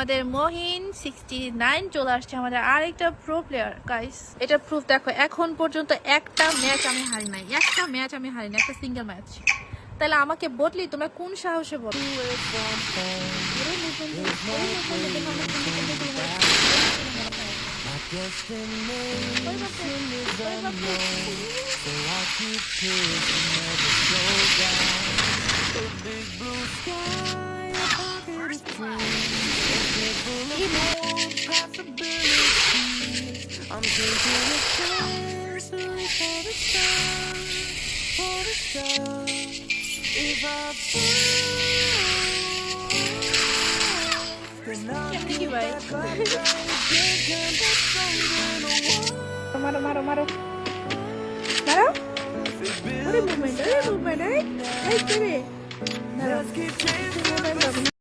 আমাদের মহিন 69 চলে আসছে, আমাদের আরেকটা প্রো প্লেয়ার গাইস। এটা প্রুফ দেখো, এখন পর্যন্ত একটা ম্যাচ আমি হারি নাই, একটা সিঙ্গেল ম্যাচ। তাহলে আমাকে বদলি তোমরা কোন সাহসে বলো? I'm taking a chance to reach for the stars, for the stars. If I fall, then I'll get back up again, but stronger than a wall. Maro. What a movement, hey, baby. Let's keep chasing.